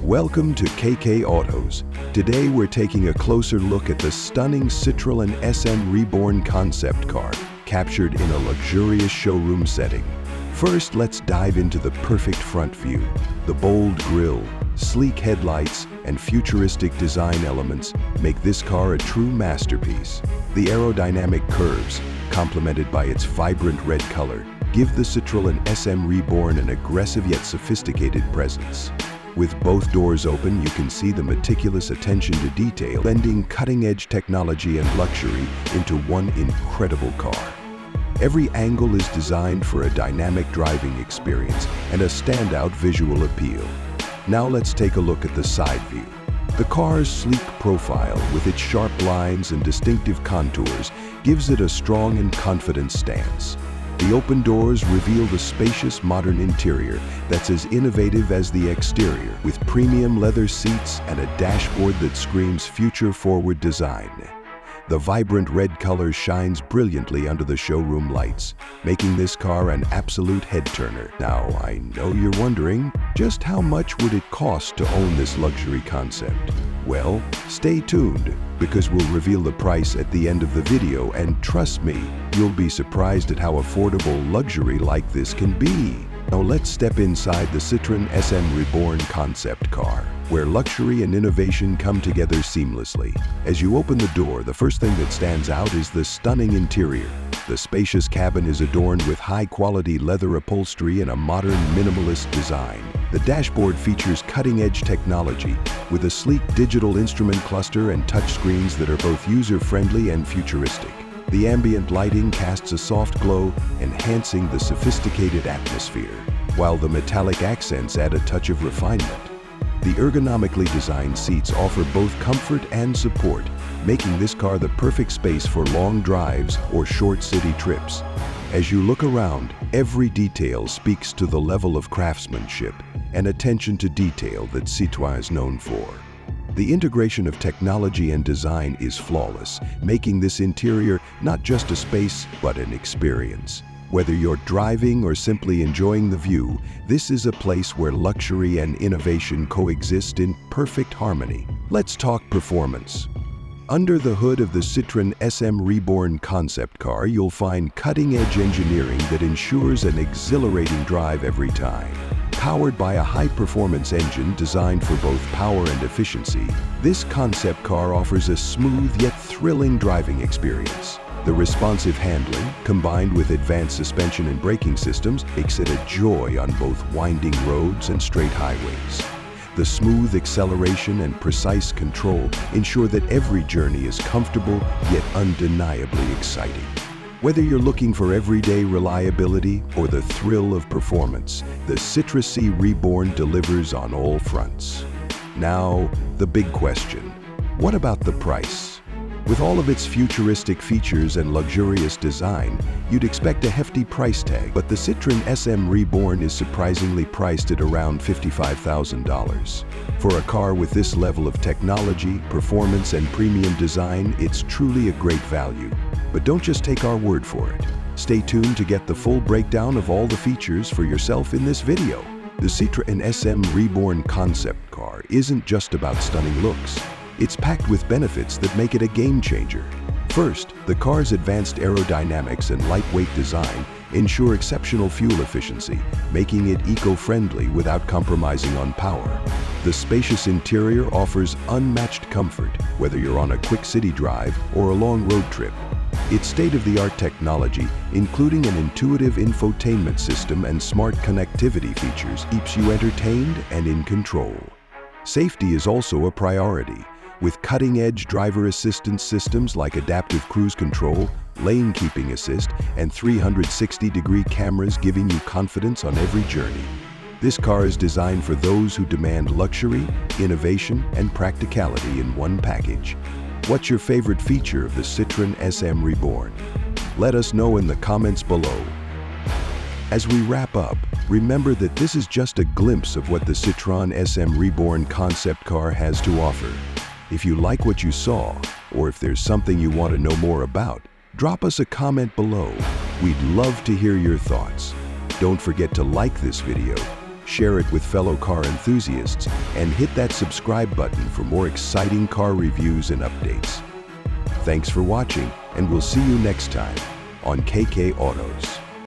Welcome to KK Autos. Today we're taking a closer look at the stunning Citroën SM Reborn concept car, captured in a luxurious showroom setting. First, let's dive into the perfect front view. The bold grille, sleek headlights, and futuristic design elements make this car a true masterpiece. The aerodynamic curves, complemented by its vibrant red color, give the Citroën SM Reborn an aggressive yet sophisticated presence. With both doors open, you can see the meticulous attention to detail, blending cutting-edge technology and luxury into one incredible car. Every angle is designed for a dynamic driving experience and a standout visual appeal. Now let's take a look at the side view. The car's sleek profile, with its sharp lines and distinctive contours, gives it a strong and confident stance. The open doors reveal the spacious modern interior that's as innovative as the exterior, with premium leather seats and a dashboard that screams future-forward design. The vibrant red color shines brilliantly under the showroom lights, making this car an absolute head-turner. Now, I know you're wondering, just how much would it cost to own this luxury concept? Well, stay tuned, because we'll reveal the price at the end of the video, and trust me, you'll be surprised at how affordable luxury like this can be. Now let's step inside the Citroën SM Reborn concept car, where luxury and innovation come together seamlessly. As you open the door, the first thing that stands out is the stunning interior. The spacious cabin is adorned with high-quality leather upholstery and a modern minimalist design. The dashboard features cutting-edge technology, with a sleek digital instrument cluster and touchscreens that are both user-friendly and futuristic. The ambient lighting casts a soft glow, enhancing the sophisticated atmosphere, while the metallic accents add a touch of refinement. The ergonomically designed seats offer both comfort and support, making this car the perfect space for long drives or short city trips. As you look around, every detail speaks to the level of craftsmanship and attention to detail that Citroën is known for. The integration of technology and design is flawless, making this interior not just a space, but an experience. Whether you're driving or simply enjoying the view, this is a place where luxury and innovation coexist in perfect harmony. Let's talk performance. Under the hood of the Citroën SM Reborn concept car, you'll find cutting-edge engineering that ensures an exhilarating drive every time. Powered by a high-performance engine designed for both power and efficiency, this concept car offers a smooth yet thrilling driving experience. The responsive handling, combined with advanced suspension and braking systems, makes it a joy on both winding roads and straight highways. The smooth acceleration and precise control ensure that every journey is comfortable yet undeniably exciting. Whether you're looking for everyday reliability or the thrill of performance, the Citroën Reborn delivers on all fronts. Now, the big question: what about the price? With all of its futuristic features and luxurious design, you'd expect a hefty price tag, but the Citroën SM Reborn is surprisingly priced at around $55,000. For a car with this level of technology, performance, and premium design, it's truly a great value. But don't just take our word for it. Stay tuned to get the full breakdown of all the features for yourself in this video. The Citroën SM Reborn concept car isn't just about stunning looks. It's packed with benefits that make it a game changer. First, the car's advanced aerodynamics and lightweight design ensure exceptional fuel efficiency, making it eco-friendly without compromising on power. The spacious interior offers unmatched comfort, whether you're on a quick city drive or a long road trip. Its state-of-the-art technology, including an intuitive infotainment system and smart connectivity features, keeps you entertained and in control. Safety is also a priority, with cutting-edge driver assistance systems like adaptive cruise control, lane keeping assist, and 360-degree cameras giving you confidence on every journey. This car is designed for those who demand luxury, innovation, and practicality in one package. What's your favorite feature of the Citroën SM Reborn? Let us know in the comments below. As we wrap up, remember that this is just a glimpse of what the Citroën SM Reborn concept car has to offer. If you like what you saw, or if there's something you want to know more about, drop us a comment below. We'd love to hear your thoughts. Don't forget to like this video, share it with fellow car enthusiasts, and hit that subscribe button for more exciting car reviews and updates. Thanks for watching, and we'll see you next time on KK Autos.